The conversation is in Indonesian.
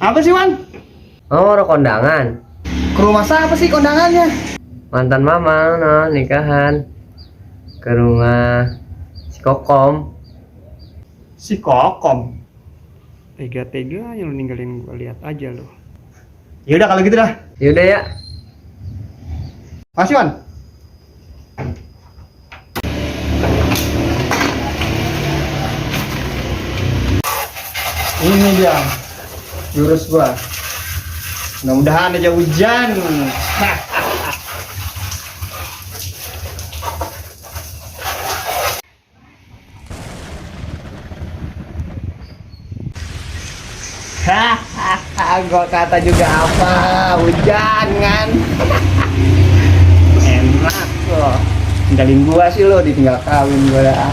Apa sih, Wan? Oh, mau kondangan. Ke rumah siapa sih kondangannya? Mantan mama, no, nikahan. Ke rumah si Kokom. Si Kokom. Tega-tega yang lu ninggalin gua, lihat aja lu. Ya udah kalau gitu dah. Yaudah ya. Masih, Wan? Ini dia. Jurus gua. Mudah-mudahan aja hujan. Hahaha, gua kata juga apa, hujan kan. Enak loh. Tinggalin gua sih lo, ditinggal kawin gua dah.